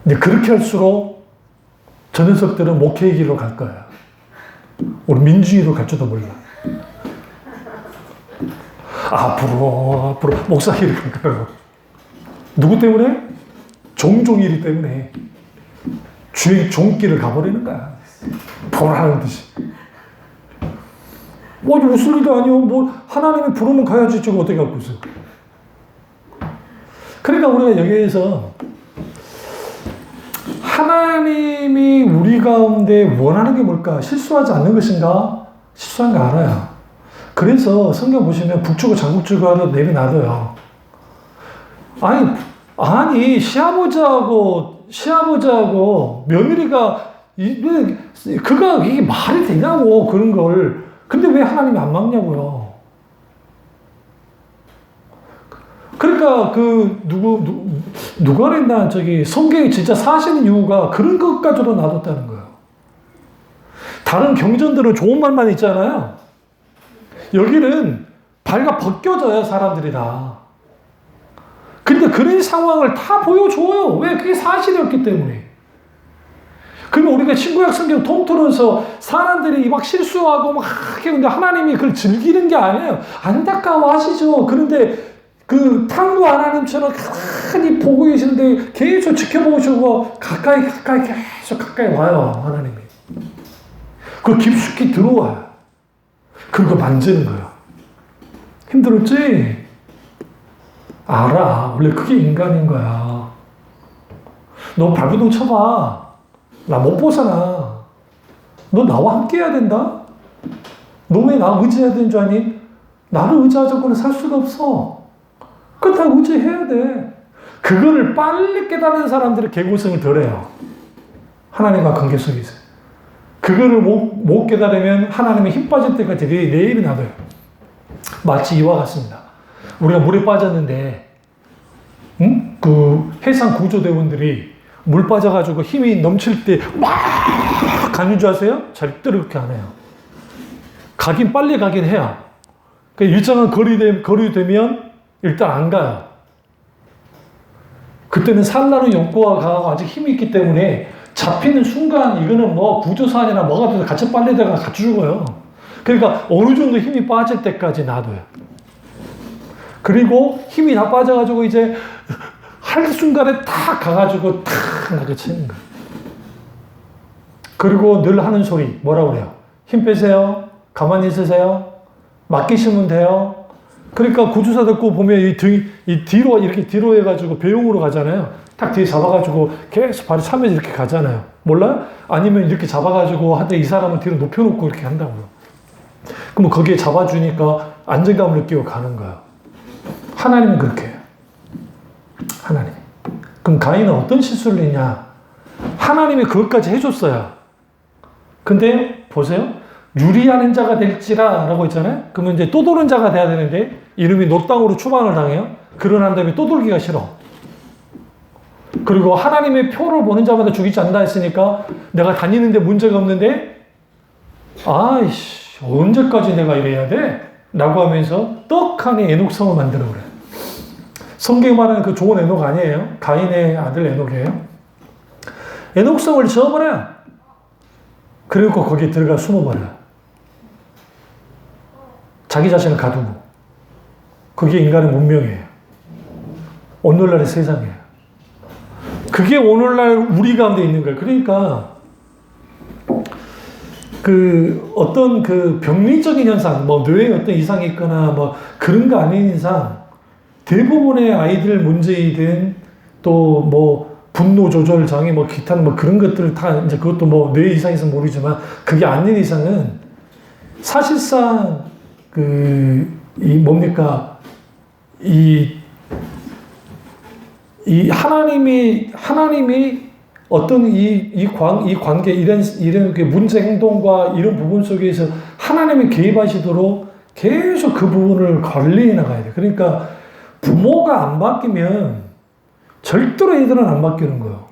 근데 그렇게 할수록 저 녀석들은 목회의 길로 갈 거야. 우리 민주주의로 갈지도 몰라. 앞으로 목사 길을 갈 거라고. 누구 때문에? 종종이리 때문에. 주의 종길을 가버리는 거야. 보라는 듯이. 웃을 일도 아니요. 하나님이 부르면 가야지. 저거 어떻게 갖고 있어. 그러니까 우리가 여기에서 하나님이 우리 가운데 원하는 게 뭘까? 실수하지 않는 것인가? 실수한 거 알아요. 그래서 성경 보시면 북주고 장국주고 하나 내려놔둬요. 아니 시아버지하고 며느리가 그가 이게 말이 되냐고 그런 걸. 근데 왜 하나님이 안 막냐고요. 그러니까 누가 그랬나 성경이 진짜 사시는 이유가 그런 것까지도 놔뒀다는 거예요. 다른 경전들은 좋은 말만 있잖아요. 여기는 발가 벗겨져요, 사람들이 다. 근데 그런 상황을 다 보여줘요. 왜? 그게 사실이었기 때문에. 그러면 우리가 신구약 성경 통틀어서 사람들이 막 실수하고 막 근데 하나님이 그걸 즐기는 게 아니에요. 안타까워 하시죠. 그런데 그 탐구 하나님처럼 가만히 보고 계시는데 계속 지켜보시고 가까이 계속 가까이 와요, 하나님이. 그 깊숙이 들어와요. 그리고 만지는 거예요. 힘들었지? 알아. 원래 그게 인간인 거야. 너 발버둥 쳐봐. 나 못 벗어나. 너 나와 함께 해야 된다? 너 왜 나 의지해야 되는 줄 아니? 나를 의지하지 않고는 살 수가 없어. 그거 다 의지해야 돼. 그거를 빨리 깨달은 사람들이 개고생을 덜 해요. 하나님과 관계 속에서. 그거를 못 깨달으면 하나님의 힘 빠질 때까지 내일이 놔둬요. 마치 이와 같습니다. 우리가 물에 빠졌는데, 응? 그 해상 구조대원들이 물 빠져가지고 힘이 넘칠 때 막 가는 줄 아세요? 절대로 그렇게 안 해요. 빨리 가긴 해요. 일정한 거리 되면 일단 안 가요. 그때는 산나는 욕구가 강하고 아직 힘이 있기 때문에 잡히는 순간 이거는 뭐 구조사안이나 뭐가 돼서 같이 빨리다가 같이 죽어요. 그러니까 어느 정도 힘이 빠질 때까지 놔둬요. 그리고 힘이 다 빠져가지고 이제 할 순간에 탁 가가지고 탁 나게 치는 거예요. 그리고 늘 하는 소리 뭐라고 그래요? 힘 빼세요. 가만히 있으세요. 맡기시면 돼요. 그러니까 구조사 듣고 보면 이 뒤로 이렇게 뒤로 해가지고 배용으로 가잖아요. 딱 뒤에 잡아가지고 계속 발이 차면서 이렇게 가잖아요. 몰라요? 아니면 이렇게 잡아가지고 한데 이 사람은 뒤로 높여놓고 이렇게 한다고요. 그럼 거기에 잡아주니까 안정감을 느끼고 가는 거예요. 하나님은 그렇게 해요. 하나님. 그럼 가인은 어떤 실수를 했냐? 하나님이 그것까지 해줬어요. 근데 보세요. 유리하는 자가 될지라 라고 했잖아요. 그러면 이제 떠도는 자가 돼야 되는데 이름이 노땅으로 추방을 당해요. 그러난 다음에 떠돌기가 싫어. 그리고 하나님의 표를 보는 자마다 죽이지 않는다 했으니까 내가 다니는데 문제가 없는데 아이씨 언제까지 내가 이래야 돼? 라고 하면서 떡하니 에녹성을 만들어 그래. 성경이 말하는 그 좋은 에녹 아니에요. 가인의 아들 에녹이에요. 에녹성을 지어버려요. 그리고 거기에 들어가 숨어버려요. 자기 자신을 가두고. 그게 인간의 문명이에요. 오늘날의 세상이에요. 그게 오늘날 우리 가운데 있는 거예요. 그러니까 그 어떤 그 병리적인 현상, 뭐 뇌에 어떤 이상이 있거나 뭐 그런 거 아닌 이상 대부분의 아이들 문제이든 또 뭐 분노 조절 장애 뭐 기타 뭐 그런 것들 다 이제 그것도 뭐 뇌 이상에서 모르지만 그게 아닌 이상은 사실상 이 뭡니까 이 하나님이 어떤 이 관계 이런 문제 행동과 이런 부분 속에서 하나님이 개입하시도록 계속 그 부분을 관리해 나가야 돼. 그러니까 부모가 안 바뀌면 절대로 애들은 안 바뀌는 거예요.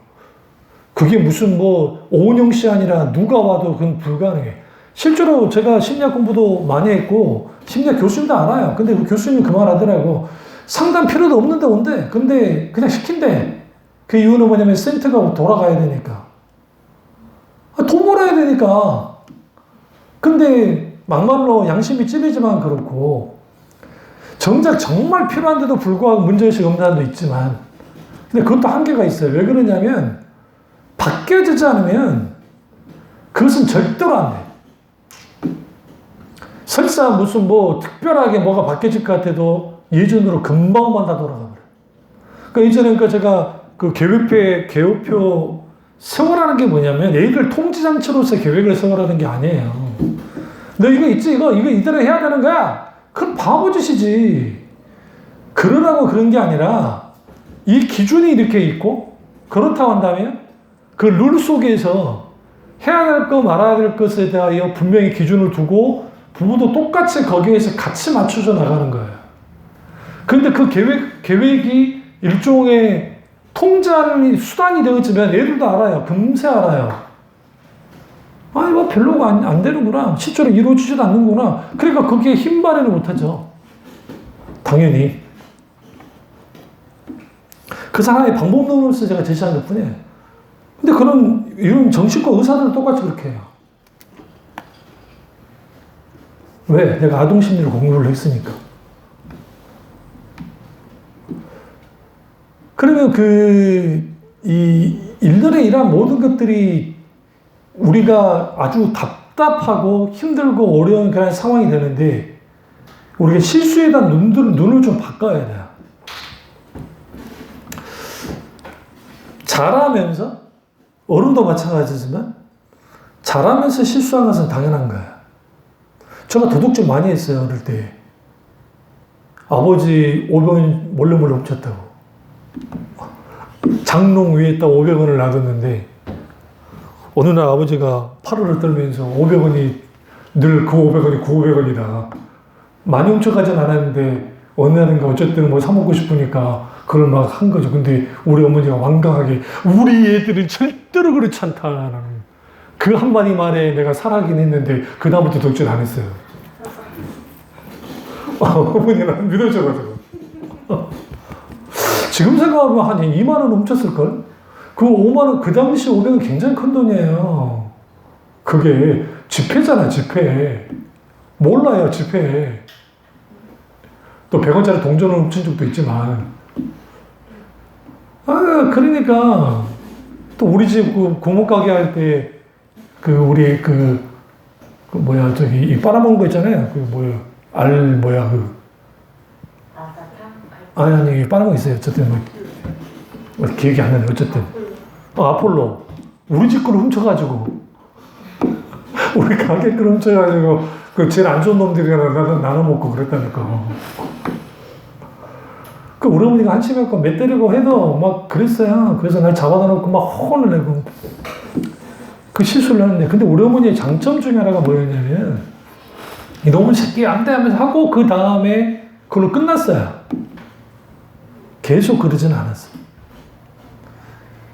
그게 무슨 뭐 오은영 씨 아니라 누가 와도 그건 불가능해. 실제로 제가 심리학 공부도 많이 했고 심리학 교수님도 알아요. 근데 그 교수님이 그 말 하더라고. 상담 필요도 없는데 온대. 근데 그냥 시킨대. 그 이유는 뭐냐면 센터가 돌아가야 되니까. 돈 벌어야 되니까. 근데 막말로 양심이 찔리지만 그렇고 정작 정말 필요한데도 불구하고 문제의식 없는 사람도 있지만 근데 그것도 한계가 있어요. 왜 그러냐면 바뀌어지지 않으면 그것은 절대로 안 돼. 설사 무슨 뭐 특별하게 뭐가 바뀌어질 것 같아도 예전으로 금방만 다 돌아가 버려요. 그러니까 이전에 제가 그 계획표 세워라는 게 뭐냐면 애들 통지장치로서 계획을 세워라는 게 아니에요. 너 이거 있지? 이거 이대로 해야 되는 거야? 그럼 바보짓이지. 그러라고 그런 게 아니라 이 기준이 이렇게 있고 그렇다고 한다면 그 룰 속에서 해야 될 거 말아야 될 것에 대하여 분명히 기준을 두고 부부도 똑같이 거기에서 같이 맞춰져 나가는 거예요. 그런데 그 계획이 일종의 통제하는 수단이 되어지면 애들도 알아요. 금세 알아요. 아니, 뭐 별로가 안 되는구나. 실제로 이루어지지도 않는구나. 그러니까 거기에 힘 발휘를 못하죠. 당연히. 그 사람의 방법론으로서 제가 제시한 것 뿐이에요. 근데 이런 정신과 의사들은 똑같이 그렇게 해요. 왜? 내가 아동심리를 공부를 했으니까. 그러면 일들에 이러한 모든 것들이 우리가 아주 답답하고 힘들고 어려운 그런 상황이 되는데, 우리가 실수에 대한 눈을 좀 바꿔야 돼요. 잘하면서, 어른도 마찬가지지만, 잘하면서 실수한 것은 당연한 거예요. 제가 도둑질 많이 했어요, 어릴 때. 아버지 500원 몰래 훔쳤다고. 장롱 위에다 500원을 놔뒀는데, 어느 날 아버지가 팔을 떨면서 500원이 늘 그 500원이 900원이다. 많이 훔쳐가진 않았는데, 어느 날인가 어쨌든 뭐 사먹고 싶으니까 그걸 막 한 거죠. 근데 우리 어머니가 완강하게, 우리 애들은 절대로 그렇지 않다라는 그 한마디 말에 내가 살아긴 했는데, 그다음부터 도둑질 안 했어요. 어머니는 믿어줘가지고. 지금 생각하면 한 2만 원 훔쳤을걸? 그 5만 원, 그 당시 500원 굉장히 큰 돈이에요. 그게 지폐잖아, 지폐. 몰라요, 지폐. 또 100원짜리 동전을 훔친 적도 있지만. 그러니까, 또 우리 집 고목가게 할 때, 이 빨아먹은 거 있잖아요. 아니, 빨아먹은 거 있어요. 어쨌든, 기억이 안 나네. 어쨌든. 아폴로. 우리 집 거를 훔쳐가지고. 우리 가게 거를 훔쳐가지고, 제일 안 좋은 놈들이랑 나눠 먹고 그랬다니까. 우리 어머니가 한심해갖고 매 때리고 해도 막 그랬어요. 그래서 날 잡아다 놓고 막 혼을 내고. 그 실수를 하는데. 근데 우리 어머니의 장점 중에 하나가 뭐였냐면, 이놈의 새끼 안 돼 하면서 하고, 그 다음에 그걸로 끝났어요. 계속 그러지는 않았어.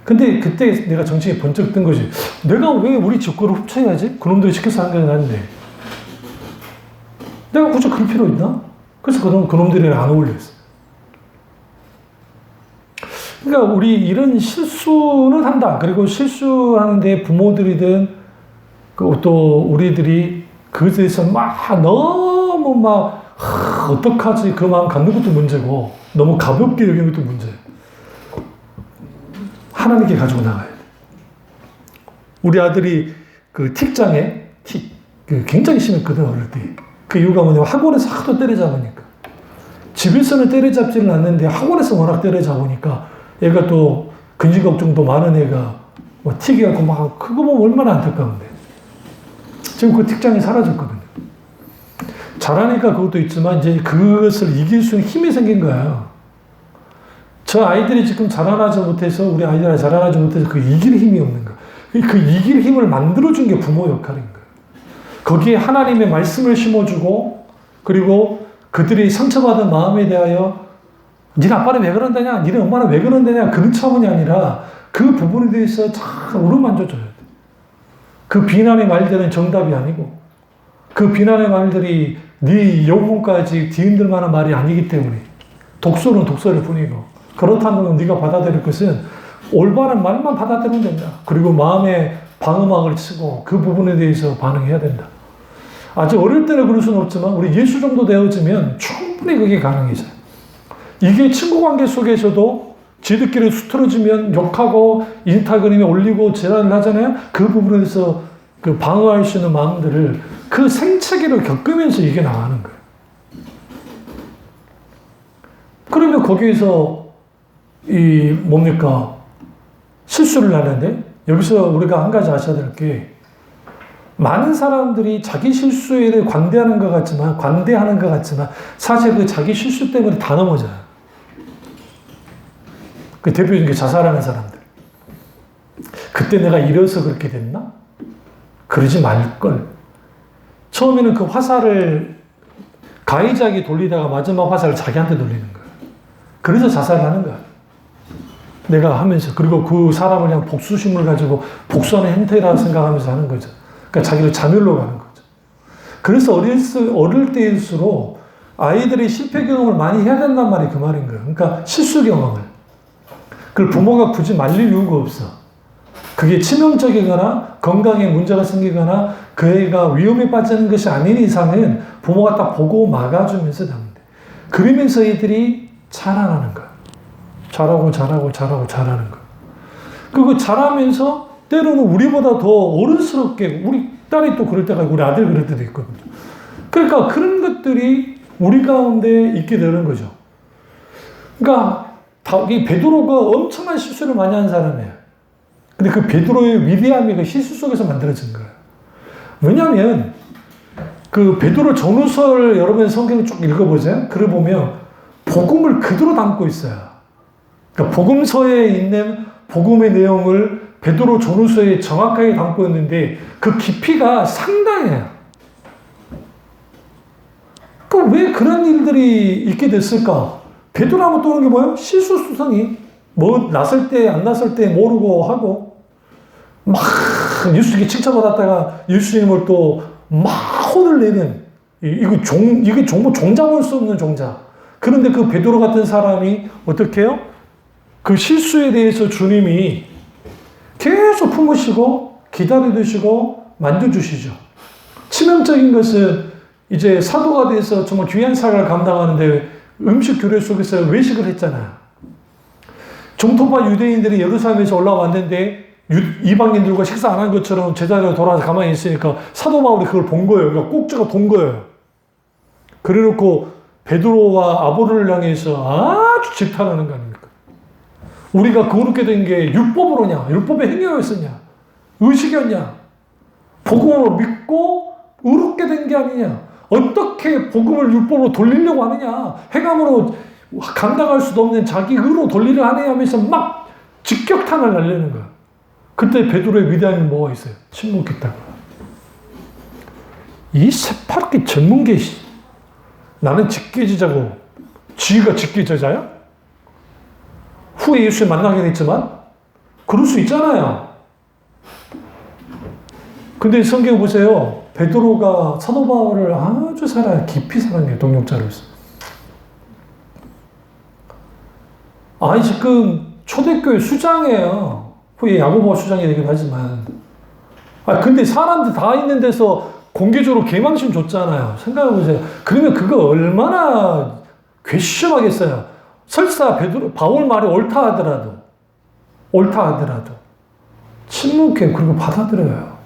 근데 그때 내가 정신이 번쩍 든 거지. 내가 왜 우리 집 거를 훔쳐야지? 그놈들이 시켜서 한 게 아닌데. 내가 굳이 그럴 필요 있나? 그래서 그놈들이랑 안 어울렸어. 그러니까 우리 이런 실수는 한다. 그리고 실수하는데 부모들이든 또 우리들이 그것에 대해서 너무 어떡하지? 그 마음 갖는 것도 문제고, 너무 가볍게 여기는 것도 문제예요. 하나님께 가지고 나가야 돼. 우리 아들이 틱장애, 굉장히 심했거든, 어릴 때. 그 이유가 뭐냐면 학원에서 하도 때려잡으니까. 집에서는 때려잡지는 않는데 학원에서 워낙 때려잡으니까 얘가 또 근심 걱정도 많은 애가 틱이 갖고 그거 보면 얼마나 안타까운데. 지금 그 틱장이 사라졌거든요. 잘하니까 그것도 있지만 이제 그것을 이길 수 있는 힘이 생긴 거야. 저 아이들이 지금 자라나지 못해서, 우리 아이들이 자라나지 못해서 그 이길 힘이 없는 거야. 그 이길 힘을 만들어준 게 부모 역할인 거야. 거기에 하나님의 말씀을 심어주고, 그리고 그들이 상처받은 마음에 대하여 니네 아빠는 왜 그런다냐, 니네 엄마는 왜 그런다냐, 그런 차원이 아니라 그 부분에 대해서 잘 어루만져줘야 돼. 그 비난의 말들은 정답이 아니고, 그 비난의 말들이 네 영혼까지 뒤흔들 만한 말이 아니기 때문에, 독소는 독소일 뿐이고, 그렇다면 네가 받아들일 것은 올바른 말만 받아들이면 된다. 그리고 마음에 방음막을 치고 그 부분에 대해서 반응해야 된다. 아직 어릴 때는 그럴 수는 없지만 우리 예수 정도 되어지면 충분히 그게 가능해져요. 이게 친구 관계 속에서도 지들끼리 수틀어지면 욕하고 인스타그램에 올리고 지랄을 하잖아요. 그 부분에 대해서 그 방어할 수 있는 마음들을 그 생채기를 겪으면서 이게 나가는 거예요. 그러면 거기에서 실수를 하는데, 여기서 우리가 한 가지 아셔야 될 게, 많은 사람들이 자기 실수에 대해 관대하는 것 같지만 사실 그 자기 실수 때문에 다 넘어져요. 그 대표적인 게 자살하는 사람들. 그때 내가 이래서 그렇게 됐나? 그러지 말걸. 처음에는 그 화살을 가해자에게 돌리다가 마지막 화살을 자기한테 돌리는 거예요. 그래서 자살을 하는 거야. 내가 하면서. 그리고 그 사람을 그냥 복수심을 가지고 복수하는 행태라 생각하면서 하는 거죠. 그러니까 자기를 자멸로 가는 거죠. 그래서 어릴 때일수록 아이들이 실패 경험을 많이 해야 된단 말이 그 말인 거예요. 그러니까 실수 경험을. 그걸 부모가 굳이 말릴 이유가 없어. 그게 치명적이거나 건강에 문제가 생기거나 그 애가 위험에 빠지는 것이 아닌 이상은 부모가 딱 보고 막아주면서 하면 돼. 그러면서 애들이 자라나는 거야. 잘하고 잘하는 거야. 그리고 잘하면서 때로는 우리보다 더 어른스럽게, 우리 딸이 또 그럴 때가 있고 우리 아들 그럴 때도 있거든요. 그러니까 그런 것들이 우리 가운데 있게 되는 거죠. 그러니까 이 베드로가 엄청난 실수를 많이 한 사람이에요. 근데 그 베드로의 위대함이 그 실수 속에서 만들어진 거예요. 왜냐하면 그 베드로 전후서를 여러분 성경을 쭉 읽어보세요. 그걸 보면 복음을 그대로 담고 있어요. 그러니까 복음서에 있는 복음의 내용을 베드로 전후서에 정확하게 담고 있는데 그 깊이가 상당해요. 그럼 왜 그런 일들이 있게 됐을까? 베드로 하면 떠오르는 게 뭐예요? 실수수성이. 뭐 났을 때 안 났을 때 모르고 하고 막 예수님께 칭찬받았다가 예수님을 또 막 혼을 내는 이게 정말 종잡을 수 없는 종자. 그런데 그 베드로 같은 사람이 어떻게 해요? 그 실수에 대해서 주님이 계속 품으시고 기다려주시고 만져주시죠. 치명적인 것은 이제 사도가 돼서 정말 귀한 사역을 감당하는데 음식 교류 속에서 외식을 했잖아요. 정토파 유대인들이 예루살렘에서 올라왔는데 이방인들과 식사 안 한 것처럼 제자리로 돌아와서 가만히 있으니까 사도 바울이 그걸 본 거예요. 그러니까 꼭지가 돈 거예요. 그래놓고 베드로와 아볼로를 향해서 아주 질타하는 거 아닙니까? 우리가 거룩게 된 게 율법으로냐? 율법의 행위였었냐? 의식이었냐? 복음으로 믿고 의롭게 된 게 아니냐? 어떻게 복음을 율법으로 돌리려고 하느냐? 행함으로 감당할 수도 없는 자기 의로 돌리려 하느냐 하면서 막 직격탄을 날리는 거야. 그때 베드로의 위대함이 뭐가 있어요? 침묵했다고. 이 새파랗게 전문계, 나는 직계지자고, 지가 직계지자야? 후에 예수를 만나게 됐지만, 그럴 수 있잖아요. 근데 성경 보세요. 베드로가 사도 바울을 아주 깊이 사랑해요. 동역자로서. 아니, 지금 초대교회 수장이에요. 후에 야고보가 수장이 되긴 하지만. 근데 사람들 다 있는 데서 공개적으로 계망신 줬잖아요. 생각해보세요. 그러면 그거 얼마나 괘씸하겠어요. 설사 바울 말이 옳다 하더라도 침묵해. 그리고 받아들여요.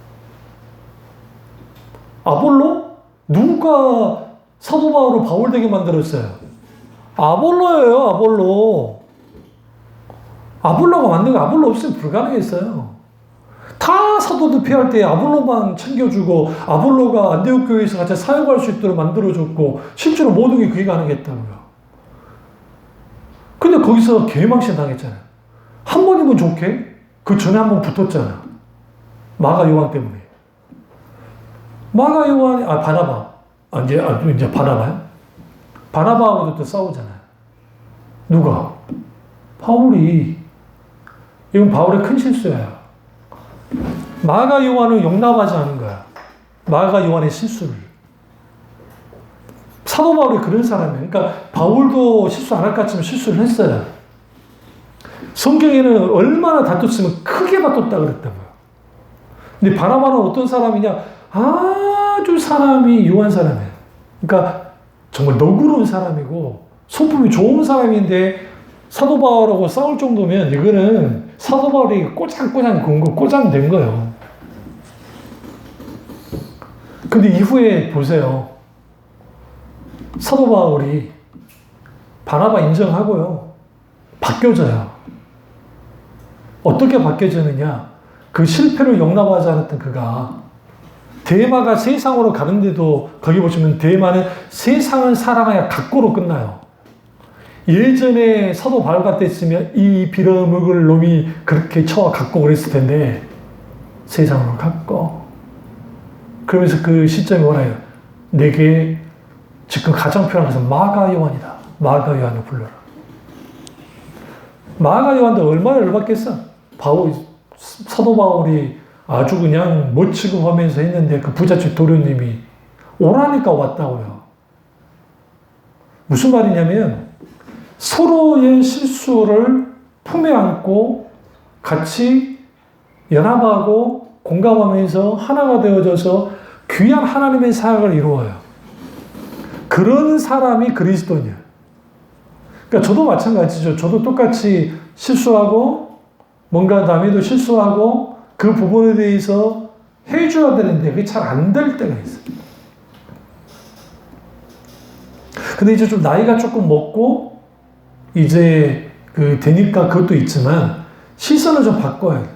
아볼로? 누가 사도 바울을 바울 되게 만들었어요? 아볼로예요, 아볼로. 아볼로가 만든 거 아볼로 없으면 불가능했어요. 다 사도들 피할 때 아볼로만 챙겨주고 아볼로가 안디옥 교회에서 같이 사역할 수 있도록 만들어줬고 실제로 모든 게 그게 가능했다고요. 근데 거기서 개망신 당했잖아요. 한 번이면 좋게 그 전에 한 번 붙었잖아요. 마가 요한 때문에. 마가 요한이 바나바. 이제 바나바요? 바나바하고도 또 싸우잖아요. 누가? 바울이. 이건 바울의 큰 실수예요. 마가 요한을 용납하지 않은 거야. 마가 요한의 실수를. 사도 바울이 그런 사람이에요. 그러니까 바울도 실수 안 할 것 같지만 실수를 했어요. 성경에는 얼마나 다퉜으면 크게 다퉜다 그랬다고요. 근데 바나바는 어떤 사람이냐? 아주 사람이 유한 사람이에요. 그러니까 정말 너그러운 사람이고 성품이 좋은 사람인데 사도 바울하고 싸울 정도면 이거는 사도 바울이 꼬장꼬장 군 거, 꼬장된 거예요. 근데 이후에 보세요. 사도 바울이 바나바 인정하고요. 바뀌어져요. 어떻게 바뀌어지느냐? 그 실패를 용납하지 않았던 그가 데마가 세상으로 가는데도 거기 보시면 데마는 세상을 사랑하여 각고로 끝나요. 예전에 사도 바울 같았으면 이 빌어먹을 놈이 그렇게 쳐와 갖고 그랬을 텐데 세상으로 갖고 그러면서 그 시점이 뭐라요? 내게 지금 가장 필요한 것은 마가 요한이다. 마가 요한을 불러라. 마가 요한도 얼마나 열받겠어? 사도 바울이 아주 그냥 멋지고 하면서 했는데 그 부잣집 도련님이 오라니까 왔다고요. 무슨 말이냐면 서로의 실수를 품에 안고 같이 연합하고 공감하면서 하나가 되어져서 귀한 하나님의 사역을 이루어요. 그런 사람이 그리스도인이에요. 그러니까 저도 마찬가지죠. 저도 똑같이 실수하고 뭔가 남이도 실수하고 그 부분에 대해서 해줘야 되는데 그게 잘 안 될 때가 있어요. 근데 이제 좀 나이가 조금 먹고 이제 되니까 그것도 있지만 시선을 좀 바꿔야 돼요.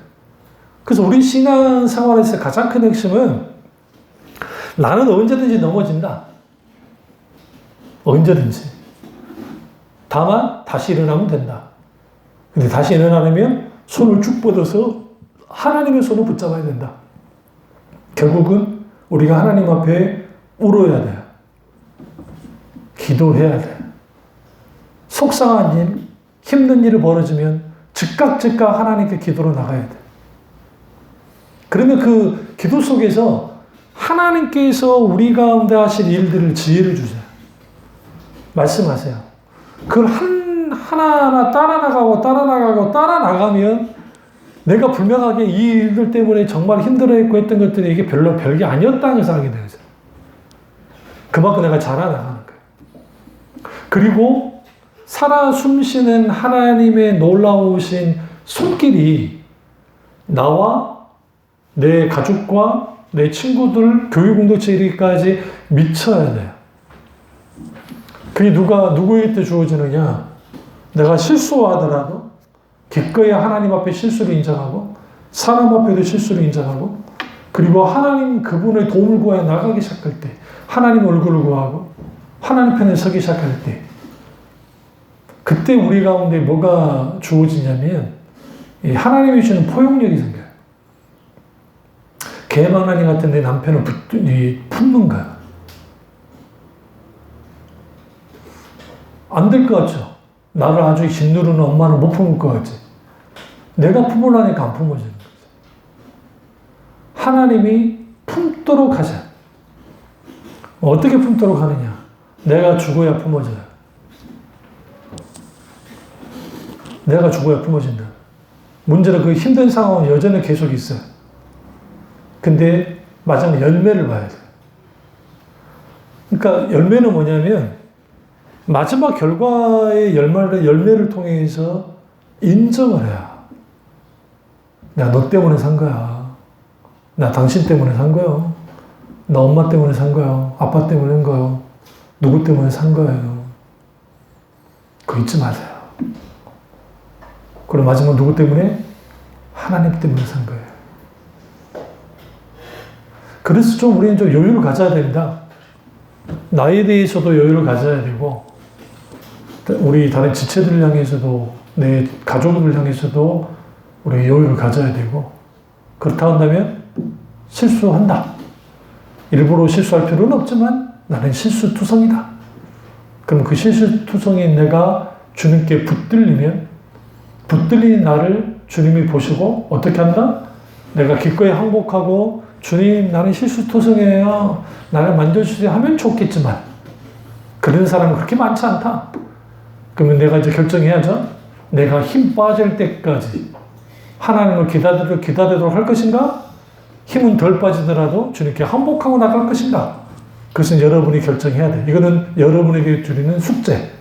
그래서 우리 신앙생활에서 가장 큰 핵심은 나는 언제든지 넘어진다. 언제든지. 다만 다시 일어나면 된다. 근데 다시 일어나려면 손을 쭉 뻗어서 하나님의 손을 붙잡아야 된다. 결국은 우리가 하나님 앞에 울어야 돼요. 기도해야 돼요. 속상한 일, 힘든 일이 벌어지면 즉각 하나님께 기도로 나가야 돼요. 그러면 그 기도 속에서 하나님께서 우리 가운데 하실 일들을 지혜를 주세요. 말씀하세요. 그걸 하나하나 따라 나가면 내가 분명하게 이 일들 때문에 정말 힘들어했고 했던 것들이 이게 별로 별게 아니었다는 것을 알게 되죠. 그만큼 내가 자라나가는 거예요. 그리고 살아 숨쉬는 하나님의 놀라우신 손길이 나와 내 가족과 내 친구들, 교육 공동체 이르기까지 미쳐야 돼요. 그게 누구에게 주어지느냐? 내가 실수하더라도 기꺼이 하나님 앞에 실수를 인정하고 사람 앞에도 실수를 인정하고 그리고 하나님 그분의 도움을 구하여 나가기 시작할 때 하나님 얼굴을 구하고 하나님 편에 서기 시작할 때 그때 우리 가운데 뭐가 주어지냐면 하나님이 주는 포용력이 생겨요. 개망나니 같은 내 남편을 품는 거야. 안 될 것 같죠? 나를 아주 짓누르는 엄마는 못 품을 것 같지? 내가 품으려니까 안 품어지는 거지. 하나님이 품도록 하자. 어떻게 품도록 하느냐? 내가 죽어야 품어져요. 내가 죽어야 품어진다. 문제는 그 힘든 상황은 여전히 계속 있어요. 근데 마지막 열매를 봐야 돼요. 그러니까 열매는 뭐냐면 마지막 결과의 열매를 통해서 인정을 해야. 내가 너 때문에 산 거야. 나 당신 때문에 산 거요. 나 엄마 때문에 산 거요. 아빠 때문에 한 거요. 누구 때문에 산 거예요. 그거 잊지 마세요. 그리고 마지막 누구 때문에? 하나님 때문에 산 거예요. 그래서 좀 우리는 좀 여유를 가져야 됩니다. 나에 대해서도 여유를 가져야 되고, 우리 다른 지체들을 향해서도, 내 가족을 향해서도 우리 여유를 가져야 되고, 그렇다 한다면 실수한다. 일부러 실수할 필요는 없지만 나는 실수투성이다. 그럼 그 실수투성인 내가 주님께 붙들리면 붙들린 나를 주님이 보시고 어떻게 한다? 내가 기꺼이 항복하고 주님 나는 실수투성이에요. 나를 만져주세요 하면 좋겠지만 그런 사람은 그렇게 많지 않다. 그러면 내가 이제 결정해야죠. 내가 힘 빠질 때까지 하나님을 기다리도록 할 것인가? 힘은 덜 빠지더라도 주님께 항복하고 나갈 것인가? 그것은 여러분이 결정해야 돼. 이거는 여러분에게 드리는 숙제.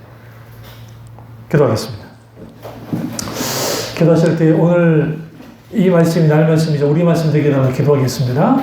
기도하겠습니다. 기도하실 때 오늘 이 말씀이 날 말씀이죠. 우리 말씀 되게 달라고 기도하겠습니다.